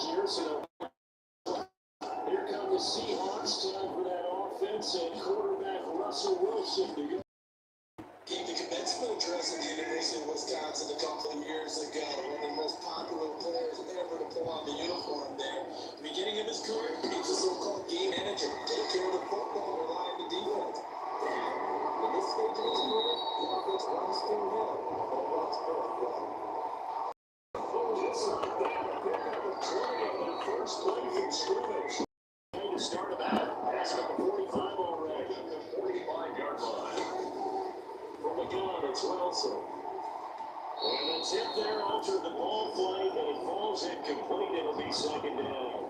here, so here come the Seahawks. Time for that offense and quarterback Russell Wilson to go. Gave the commencement address at the University of Wisconsin a couple of years ago. One of the most popular players ever to pull on the uniform there. Beginning of his career, he was a so-called game manager. Take care of the football, rely on the defense. Now, in this stage of his career, the offense runs through him. But it runs first. Just like that, a pickup of 20 on their first play from scrimmage. To start it out, pass up the 45 already. The 45-yard line. From the gun, it's Wilson. And the tip there altered the ball flight, and it falls incomplete. It'll be second down.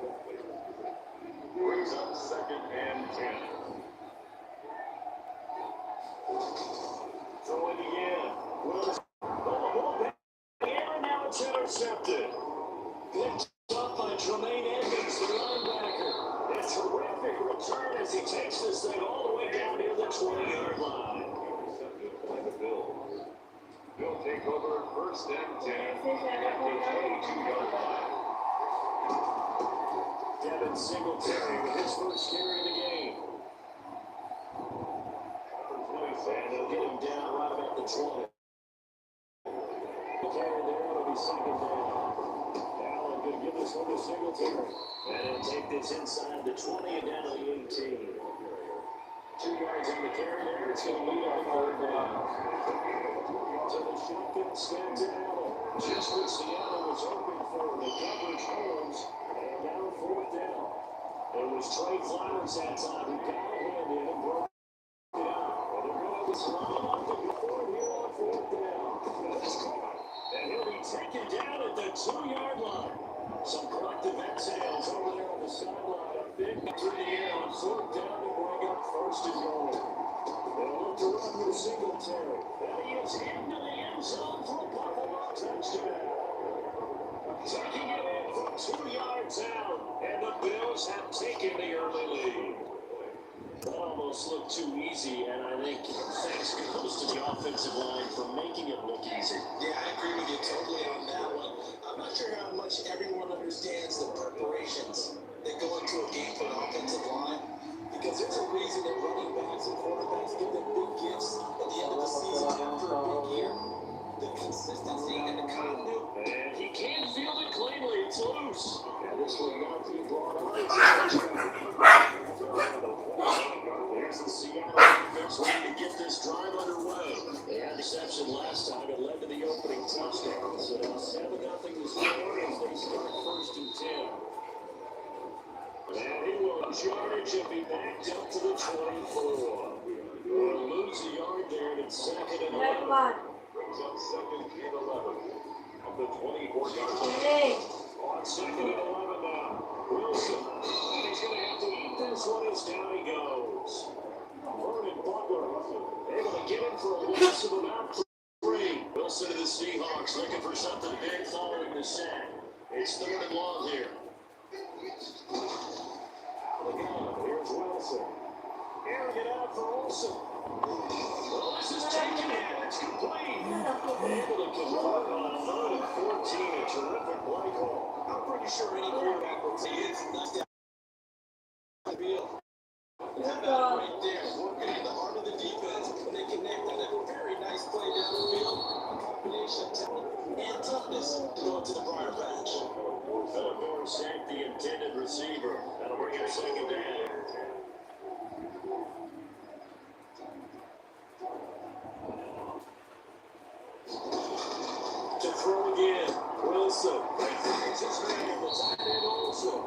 Brings up 2nd and 10. Throwing again. Wilson. Ball back. And now it's intercepted. Picked up by Tremaine Edmonds, the linebacker. A terrific return as he takes this thing all the way down near the 20-yard line. By the Bills. They'll take over 1st and 10 at the 22-yard line. Devin Singletary with his first carry of the game. And they'll get him down right about the 20. Carry there, it'll be second down. Allen going to give this one to Singletary. And he'll take this inside the 20 and down to the 18. 2 yards on the carry there. It's going to lead on 3rd down. To the shotgun, stands it out. Just what Seattle was hoping for. The coverage holds. And now 4th down. It was Trey Flowers that time who got a hand in and broke it out. And they're going to slide off the board here on 4th down. And he'll be taken down at the 2-yard line. Some collective exhales over there on the sideline. A big through the air on 4th down to bring up 1st and goal. They'll look to run with Singletary. And he is into the end zone for a Buffalo touchdown. Taking it in for 2 yards out. And the Bills have taken the early lead. That almost looked too easy, and I think thanks goes to the offensive line for making it look easy. Yeah, I agree with you totally on that one. I'm not sure how much everyone understands the preparations that go into a game for an offensive line, because there's a reason that running backs and quarterbacks get their big gifts at the end of the season after a big year. The consistency and the continuity. And he can't field it cleanly. It's loose. And this will not be brought up. There's the Seattle defense trying to get this drive underway. They had interception last time. It led to the opening touchdown. So now 7-0 to score as they start 1st and 10. And he will charge and be backed up to the 24. They'll lose a yard there, and it's 2nd and 11. Brings up 2nd and 11 at the 24-yard line. On 2nd and 11 now. Wilson. And he's going to have to eat this one as down he goes. Vernon Butler able to get him for a loss of about 3. Wilson to the Seahawks looking for something big following the sack. It's 3rd and long here. Here's Wilson. Airing it out for Olsen. Well, this is taken in. It's complete. Able to convert on 3rd and 14. A terrific play call. I'm pretty sure any quarterback would say it's not that field. That right there, working in the heart of the defense, and they connect on a very nice play down the field. A combination of talent and toughness to go into the briar patch. Philip sacked the intended receiver. That'll bring him 2nd down. To throw again. Wilson. It's his man, the tight end Olsen.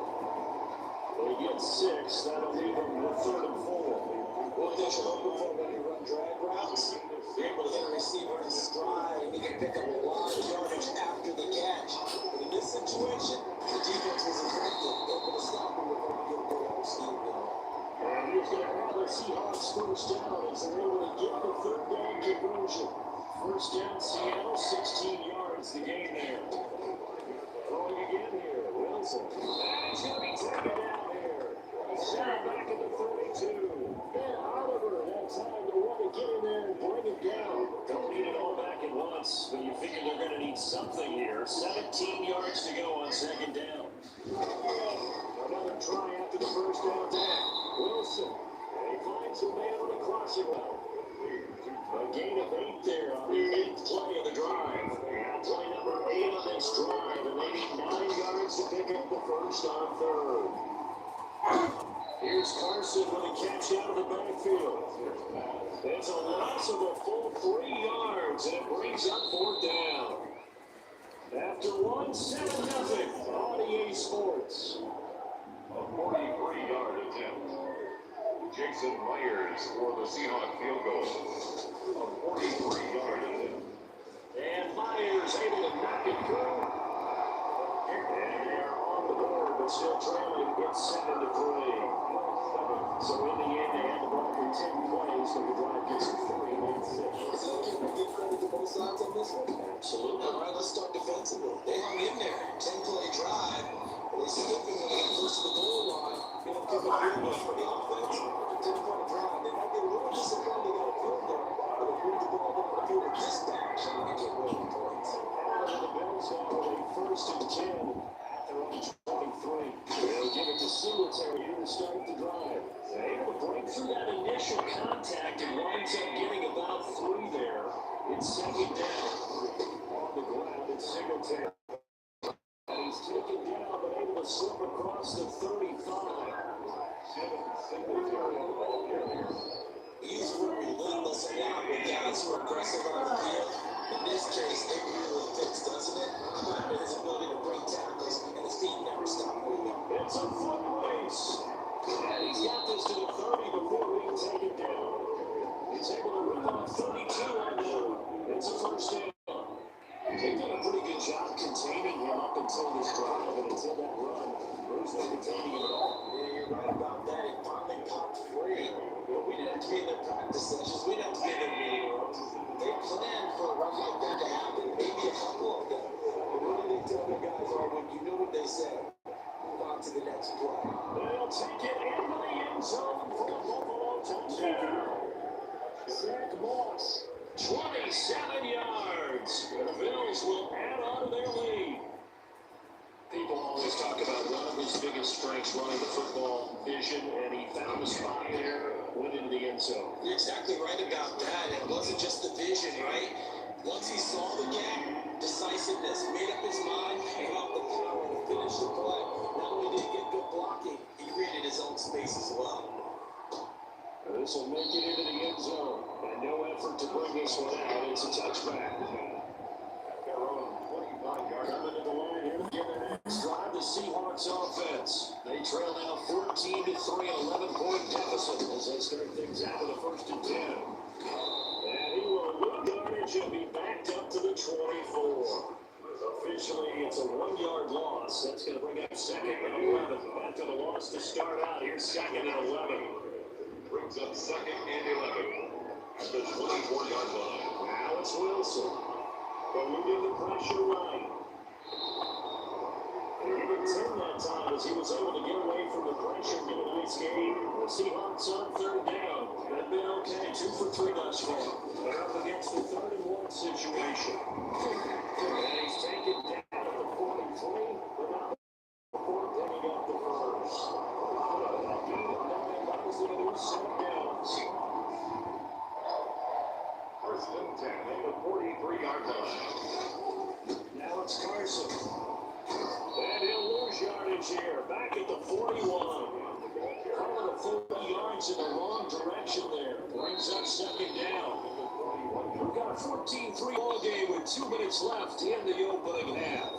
They get 6. That'll leave him with 3rd and 4. What they should open for when you run drag routes, you're able to hit a receiver in stride, and you can pick up a lot of yardage after the catch. But in this situation, the defense was effective, able to stop him before he could get a good scheme going. And he's going to have the Seahawks 1st down as they're able to get the 3rd down conversion. 1st down, Seattle, 16 yards the game there. Throwing again here, Wilson. And he's going to be taken down here. Shot back at the 32. And Oliver had time to want to get in there and bring it down. Don't need it all back at once, but you figure they're going to need something here. 17 yards to go on 2nd down. Another try after the first down tag. Wilson. And he finds a man on the crossing route. A gain of 8 there on the 8th play of the drive. And play number 8 on this drive. And they need 9 yards to pick up the first on 3rd. Here's Carson with a catch out of the backfield. It's a loss of a full 3 yards, and it brings up 4th down. After 1, 7-0 on EA Sports. A 43-yard attempt. Jason Myers for the Seahawks field goal. A 43-yard attempt. And Myers able to knock it through. And they're on the board, but still trailing. It's 7-3. So in the end, they had the ball for 10 plays, but the drive gets 3 and 6. So can we give credit to both sides on this one? Absolutely. All right, let's start defensively. They hung in there. 10-play drive. They're skipping when they get close to the goal line. They don't give a field goal for the offense. 10-play drive. They might be a little disappointed they got a field goal, but they moved the ball down the field with dispatch and they get winning points. And the Bills now with a 1st and 10 at their own 23. They'll give it to Singletary here to start the drive. Able to break through that initial contact and winds up getting about 3 there. It's 2nd down. On the ground, it's Singletary. And he's taken down, but able to slip across the 35. Singletary on the ball carrier. He's relentless a lot with guys who are aggressive on the field. In this case, it really fits, doesn't it? I'm not his ability to break tackles, and his feet never stop moving. It's a foot race. And he's got this to the 30 before being taken down. He's able to rip off 32 on them. It's a 1st down. They've done a pretty good job containing him up until this drive and until that run. There's no containing him at all. Yeah, you're right about that. He finally popped free. But we didn't have to be in their practice sessions. We didn't have to be in their meeting rooms. They planned for a run like that to happen. Maybe a couple of them. But what did they tell the guys? Oh, when you know what they said. Move on to the next play. They'll take it into the end zone for the Buffalo touchdown. Zach Moss, 27 yards. The Bills will add on to their lead. People always talk about one of his biggest strengths, running the football, vision, and he found the spot there, went into the end zone. You're exactly right about that. It wasn't just the vision, right? Once he saw the gap, decisiveness, made up his mind, and got the power to finish the play. Not only did he get good blocking, he created his own space as well. This will make it into the end zone, and no effort to bring this one out. It's a touchback. They're on 25-yard coming to the line here to begin their next drive. The Seahawks offense. They trail now 14-3, 11-point deficit as they start things out with a 1st and 10. And he will lose yardage and be backed up to the 24. Officially, it's a 1-yard loss. That's going to bring up 2nd and 11. After the loss to start out, here's 2nd and 11. Brings up 2nd and 11. At the 24-yard line. Now it's Wilson. Eluding the pressure right. He did 10 that time as he was able to get away from the pressure and get a nice gain. The Seahawks on 3rd down. They've been okay, 2 for 3 thus far. They're up against the 3rd and 1 situation. And he's taken down at the 43, but not before picking up the first. First and 10 at the 43-yard line. Now it's Carson. And he'll lose yardage here. Back at the 41. Calling it 40 yards in the wrong direction there. Brings up 2nd down. We've got a 14-3 ball game with 2 minutes left in the opening half.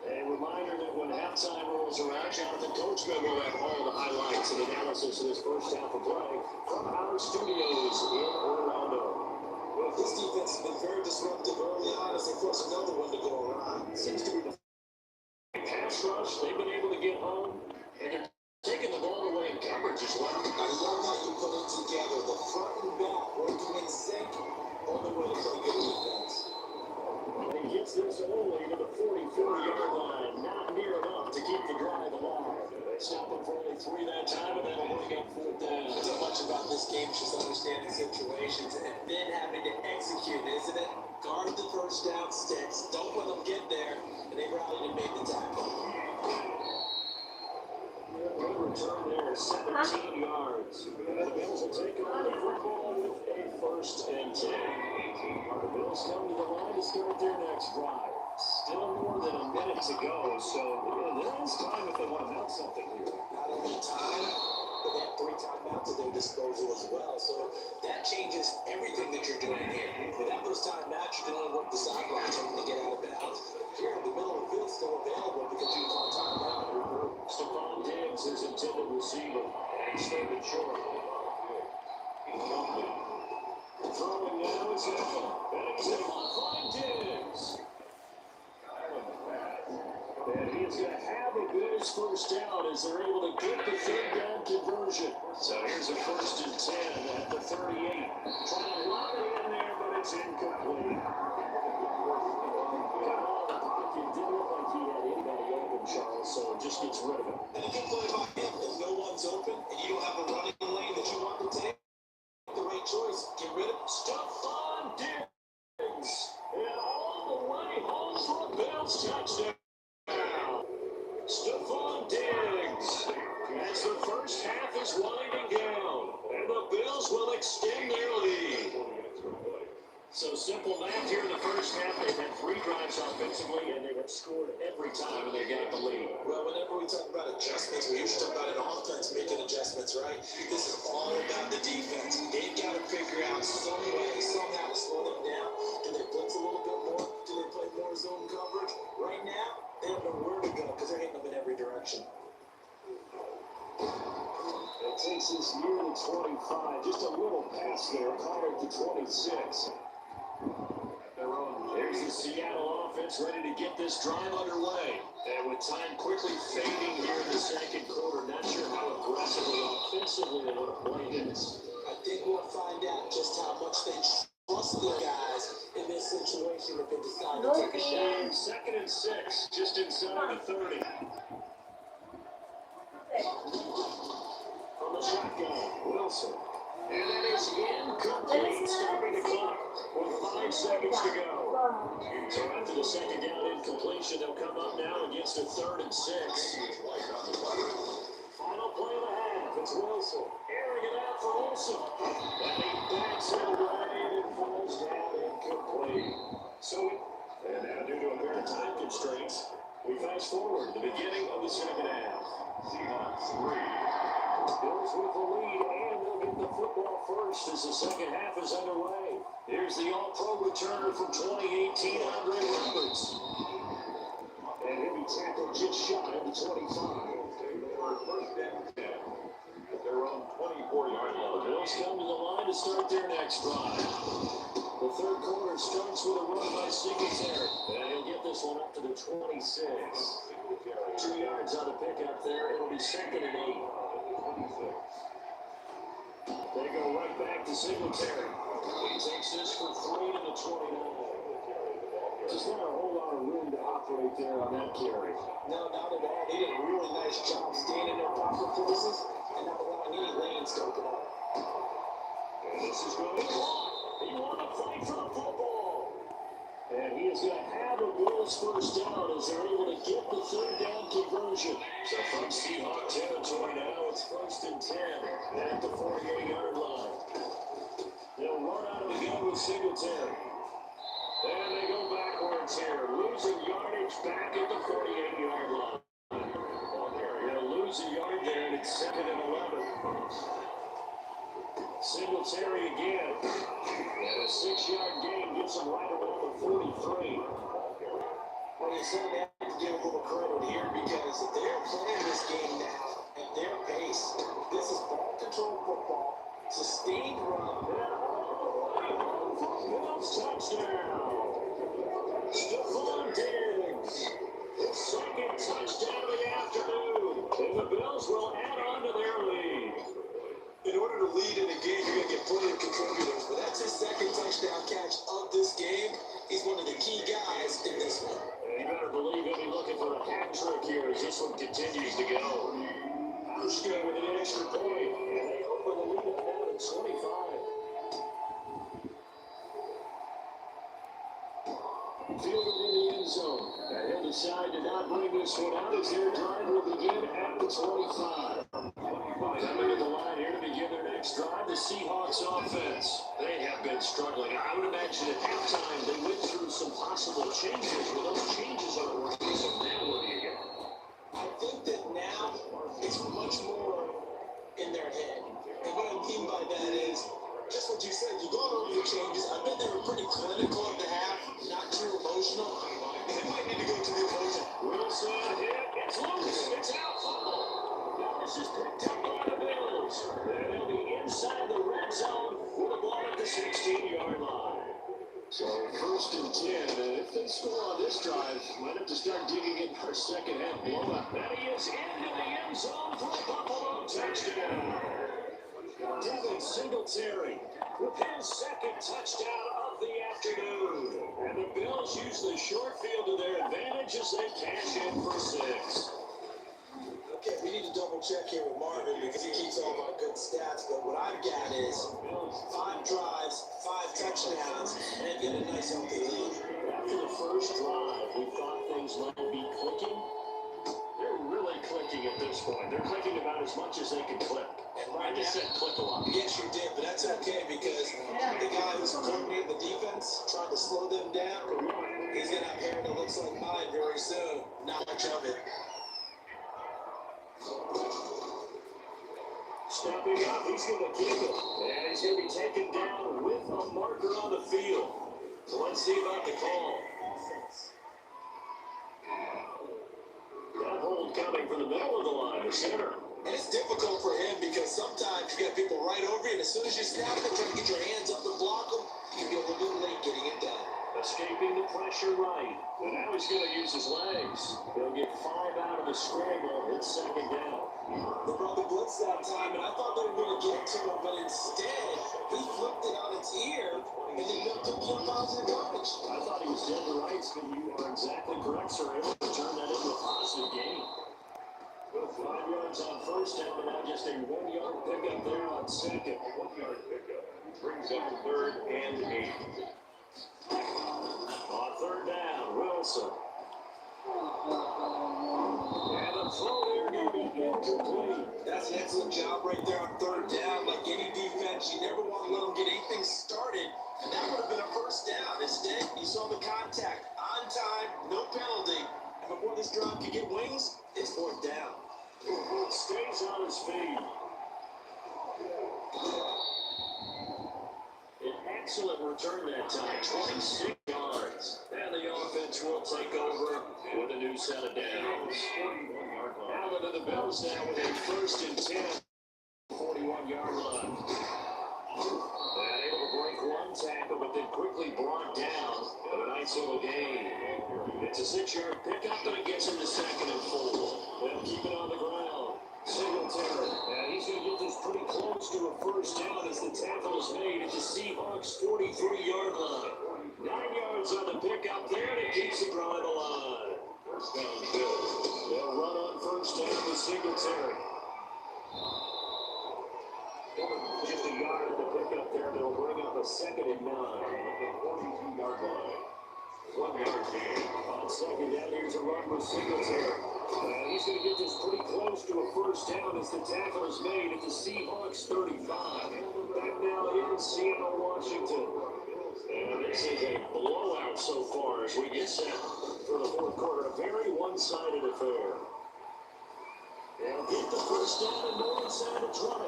A reminder that when halftime rolls around, Jonathan Coachman will have all the highlights and analysis of this first half of play from our studios in Orlando. Well, this defense has been very disruptive early on as they force another one to go around. Seems to be the pass rush. They've been able to get home, and they're taking the ball away in coverage as well. I love how you put it together. The front and back working in sync. Only way to play good defense. And he gets this only to the 44-yard line. Not near enough to keep the drive alive. They stop him for only 3 that time, and that'll bring up 4th down. It's a much much about this game is just understanding situations and then having to execute, isn't it? Guard the first down sticks. Don't let them get there. And they rallied and made the tackle. Good return there, 17 yards. The Bills will take on the football with a 1st and 10. The Bills come to the line to start their next drive. Still more than a minute to go, so there is time if they want to mount something here. Not only time, but they have 3 timeouts at their disposal as well. So that changes everything that you're doing here. Without those timeouts, you can only work the sidelines hoping to get out of bounds. Here in the middle of the field, still available because you call timeout. Stephon Diggs is intended receiver. Extended short. Throwing now is Allen. And he's able to find Diggs. And he is going to have a Bills first down as they're able to get the 3rd down conversion. So here's a 1st and 10 at the 38. Trying to lock it in there, but it's incomplete. It didn't look like he had anybody open, Charles, so it just gets rid of him. And a good play by him. If no one's open and you don't have a running lane that you want to take, the right choice, get rid of Stephon Diggs. And all the way home for a Bills touchdown. Stephon Diggs. As the first half is winding down, and the Bills will extend their lead. So simple math here in the first half. They've had 3 drives offensively, and they have scored every time, and they got the lead. Well, whenever we talk about adjustments, we usually talk about an offense making adjustments, right? This is all about the defense. They've got to figure out some way, somehow to slow them down. Do they blitz a little bit more? Do they play more zone coverage? Right now, they don't know where to go because they're hitting them in every direction. It takes us near the 25. Just a little pass there. Call it the 26. There's the Seattle offense ready to get this drive underway. And with time quickly fading here in the 2nd quarter, not sure how aggressive or offensively they want to play this. I think we'll find out just how much they trust their guys in this situation if they decide to take a shot. 2nd and 6, just inside the 30. From the shotgun, Wilson. And that is incomplete. Stopping the clock with 5 seconds to go. So after the 2nd down incompletion, they'll come up now against a 3rd and 6. Final play of the half. It's Wilson. Airing it out for Wilson. And he backs it away and falls down incomplete. And now due to a pair of time constraints, we fast forward to the beginning of the 2nd half. Seahawks 3. Bills with the lead, and they'll get the football first as the 2nd half is underway. Here's the all-pro returner from 2018, Andre Roberts. And he'll be tackled just shy of the 25. First and 10 at their own 24-yard line. The Bills come to the line to start their next drive. The 3rd quarter starts with a run by Singletary. And he'll get this one up to the 26. 2 yards on the pickup there. It'll be 2nd and 8. They go right back to Singletary. He takes this for 3 to the 29. Just not a whole lot of room to operate there on that carry. No, not at all. They did a really nice job staying in their proper places and not allowing any lanes to open up. And this is going to clock. He wants to fight for the football. And he is going to have a Bills first down as they're able to get the 3rd down conversion. So from Seahawk territory now, it's 1st and 10 at the 48-yard line. They'll run out of the gun with Singletary. And they go backwards here, losing yardage back at the 48-yard line. They'll lose a yard there, and it's 2nd and 11. Singletary again. And a 6-yard gain gets him right around the 43. Well, you certainly have to give a little credit here because they're playing this game now at their pace. This is ball control football, sustained run. Touchdown. Stephon Diggs. His 2nd touchdown of the afternoon. And the Bills will add on to their lead. In order to lead in a game, you're going to get plenty of contributors, but that's his 2nd touchdown catch of this game. He's one of the key guys in this one. You better believe he'll be looking for a hat trick here as this one continues to go. Pushka with an extra point, and they open the lead up now decide to not bring this one out as their drive will begin at the 25. Coming to the line here to begin their next drive, the Seahawks offense. They have been struggling. I would imagine at halftime they went through some possible changes. Well, those changes aren't working, so now what do you get? I think that now it's much more in their head. And what I mean by that is, just what you said, you've gone over the changes. I bet they were pretty clinical at the half, not too emotional. They might need to go to the emotion. Wilson hit. It's loose. It's out. This is picked up by the Bills. They'll be inside the red zone with the ball at the 16-yard line. So 1st and 10. If they score on this drive, might have to start digging in for a second half blowout. That he is into the end zone for a Buffalo touchdown. Devin Singletary with his second touchdown of the afternoon. And the Bills use the short field to their advantage as they cash in for 6. Okay, we need to double check here with Marvin because he keeps all of our good stats. But what I've got is 5 drives, 5 touchdowns, and they've got a nice healthy lead. After the first drive, we thought things might be clicking. They're really clicking at this point. They're clicking about as much as they can click. And right I just said click a lot. Yes, you did, but that's okay because the guy who's coordinating the defense, trying to slow them down, he's going to have hair that looks like mine very soon. Not much of it. Stepping up, he's going to kick it. And he's going to be taken down with a marker on the field. So let's see about the call. That hold coming from the middle of the line, the center. And it's difficult for him because sometimes you got people right over you, and as soon as you snap it, trying to get your hands up and block them, you can be a little bit late getting it done. Escaping the pressure right. And now he's going to use his legs. He'll get 5 out of the scramble. It's 2nd down. They brought the blitz that time, and I thought they were going to get to it, but instead, he flipped it on its ear, and then took the positive yardage. I thought he was dead to rights, but you are exactly correct, sir. Able to turn that into a positive gain. 5 yards on 1st down, but now just a 1-yard pickup there on 2nd. 1-yard pickup brings up 3rd and 8. On 3rd down, Wilson. And the throw there going to be incomplete. That's an excellent job right there on 3rd down. Like any defense, you never want to let them get anything started, and that would have been a 1st down. Instead, you saw the contact on time, no penalty, and before this drive could get wings, it's 4th down. Stays on his feet. An excellent return that time, 26 yards. And the offense will take over with a new set of downs. Allen to the Bills now with a 1st and 10, 41-yard line. And able to break one tackle, but then quickly brought down. A nice little gain. It's a 6-yard pickup, and it gets him to 2nd and 4. They'll keep it on the ground. Singletary. And he's going to get this pretty close to a 1st down as the tackle is made at the Seahawks' 43-yard line. 9 yards on the pickup there, and it keeps the drive alive. 1st down, Bills. They'll run on 1st down with Singletary. Just a yard at the pickup there. They'll bring up a 2nd and 9 at the 42-yard line. 1 yard gain. On 2nd down, here's a run with Singletary. He's going to get this pretty close to a 1st down as the tackle is made at the Seahawks 35. Back now in Seattle, Washington. And this is a blowout so far as we get set for the 4th quarter. A very one-sided affair. They'll get the 1st down and no inside to try.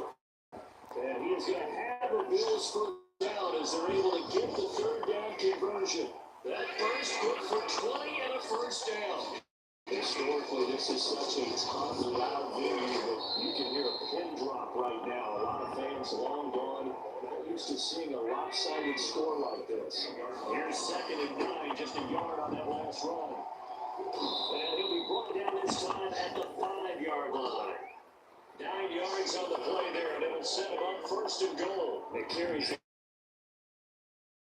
And he is going to have the Bills 1st down as they're able to get the 3rd down conversion. That first good for 20 and a 1st down. Historically, this is such a tough, loud venue that you can hear a pin drop right now. A lot of fans long gone, not used to seeing a lopsided score like this. Here's 2nd and 9, just a yard on that last run. And he'll be brought down this time at the 5-yard line. 9 yards on the play there, and it'll set him up 1st and goal. It carries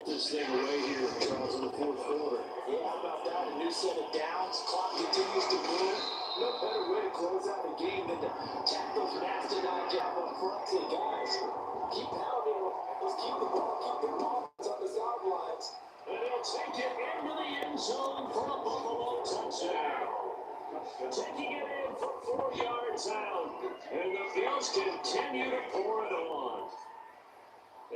this thing away here, Charles, in the 4th quarter. Yeah, how about that? A new set of downs. Clock continues to move. No better way to close out a game than to tap those mastodon jab up front. Say, guys, keep pounding. Let's keep the ball on the sidelines. And they'll take it into the end zone for a Buffalo touchdown.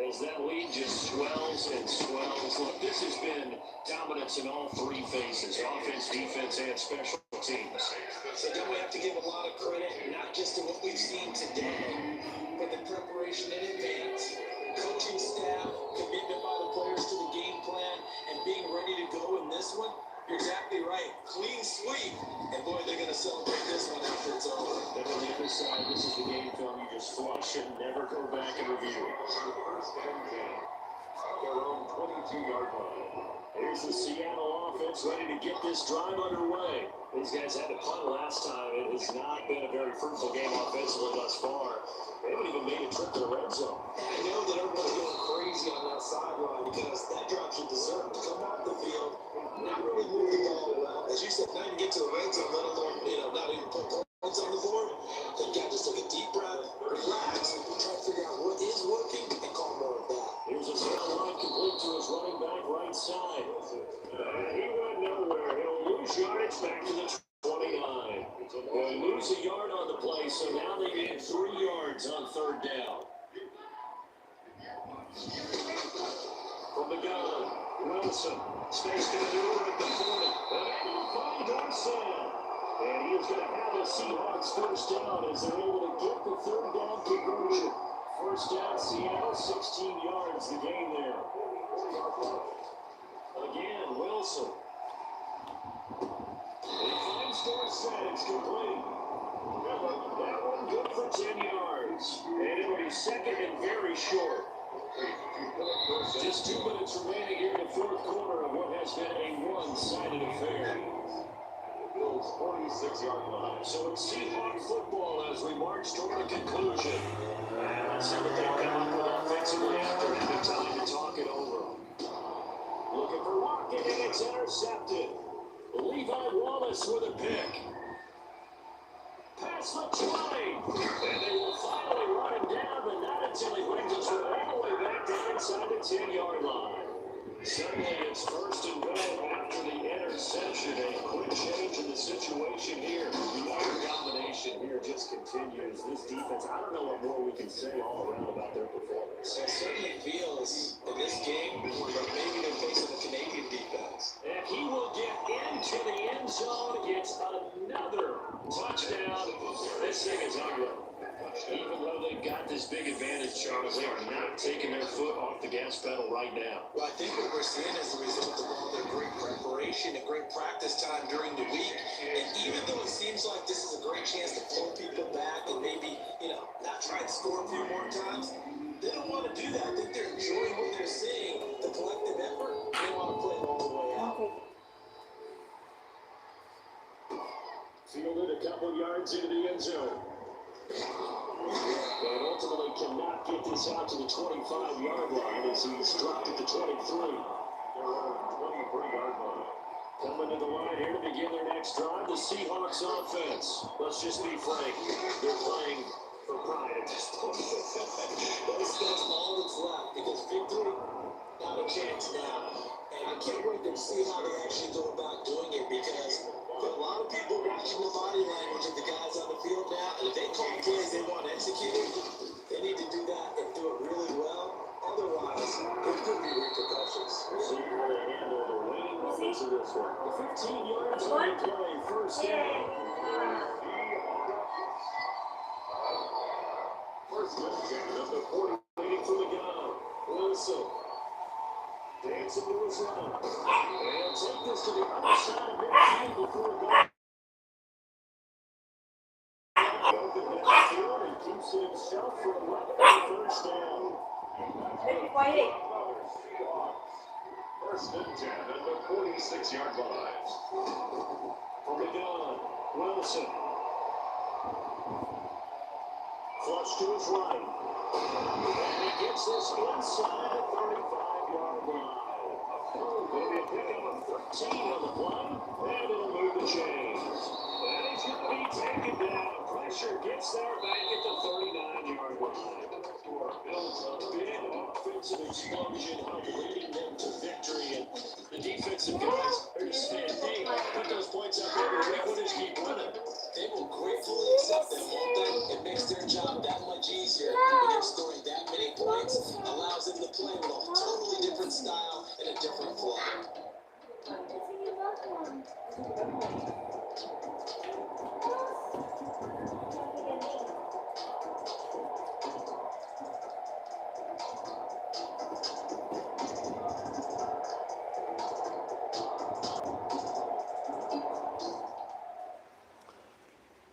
as that lead just swells and swells. Look, this has been dominance in all three phases, offense, defense, and special teams. So then we have to give a lot of credit, not just to what we've seen today, but the preparation in advance, coaching staff, commitment by the players to the game plan, and being ready to go in this one. You're exactly right. Clean sweep. And boy, they're going to celebrate this one after it's over. Then on the other side, this is the game film you just flush and never go back and review. First and 10. Their own 22-yard line. Here's the Seattle offense ready to get this drive underway. These guys had to punt last time. It has not been a very fruitful game offensively thus far. They haven't even made a trip to the red zone. I know that everyone's going crazy on that sideline because that drive should deserve to come off the field, not really move the ball well. As you said, not even get to the red zone, let alone, not even put points on the board. That guy just took a deep breath, relax, try to figure out what is working, and call more of that. Here's a zero line complete to his running back right side. He went nowhere. He'll lose yardage back to the 29. They'll lose a yard on the play, so now they need 3 yards on third down. From the gun, Wilson. Space to maneuver at the 40. And able to find Darcel. And he is going to have the Seahawks first down as they're able to get the third down conversion. First down, Seattle, 16 yards, the gain there. Again, Wilson. He finds Darcel, it's complete. That one good for 10 yards. And it'll be second and very short. Just 2 minutes remaining here in the fourth quarter of what has been a one-sided affair. Bills 46-yard line. So it's Seahawks football as we march toward a conclusion. And let's see what they've come up with offensively after having time to talk it over. Looking for Lockett, and it's intercepted. Levi Wallace with a pick. Pass the 20. And they will finally run him down, but not until he brings us all the way back down inside the 10-yard line. Suddenly it's first and goal after the interception. A quick change in the situation here. The utter domination here just continues. This defense, I don't know what more we can say all around about their performance. It certainly feels in this game like maybe they're facing a Canadian defense. And he will get into the end zone. It's another touchdown. This thing is ugly. Even though they've got this big advantage, Charles, they are not taking their foot off the gas pedal right now. Well, I think what we're seeing is the result of all their great preparation and great practice time during the week. And even though it seems like this is a great chance to pull people back and maybe, not try and score a few more times, they don't want to do that. I think they're enjoying what they're seeing, the collective effort. They want to play it all the way out. Fielded a couple yards into the end zone. And ultimately cannot get this out to the 25-yard line as he's dropped at the 23. Their own 23-yard line. Coming to the line here to begin their next drive, the Seahawks offense. Let's just be frank, they're playing for pride at this point. That's all that's left because victory, not a chance now. And I can't wait to see how they actually go about doing it because for a lot of people watching the body language of the guys on the field now, and if they call plays they want executed, they need to do that and do it really well. Otherwise, there could be repercussions. We'll see how they handle the waning moments of this one. The 15 yards on the play, first down. First and 10. Number 40 waiting for the gun. Wilson. Dancing to his run. And take this to the other side of midfield before going. Open downfield and keeps it himself for 11 first down. First and 10 at the 46-yard line. From the gun, Wilson. Flush to his right. And he gets this inside the 35-yard line. It'll be a pickup of 13 on the play, and it'll move the chains. And he's going to be taken down. Pressure gets there back at the 39-yard line. Bills a big offensive explosion, leading them to victory. And the defensive guys are just saying, hey, put those points up every week. We'll just keep running. They will gratefully accept them, won't they? It makes their job that much easier when they're scoring that many points, allows them to play with a totally different style and a different flow.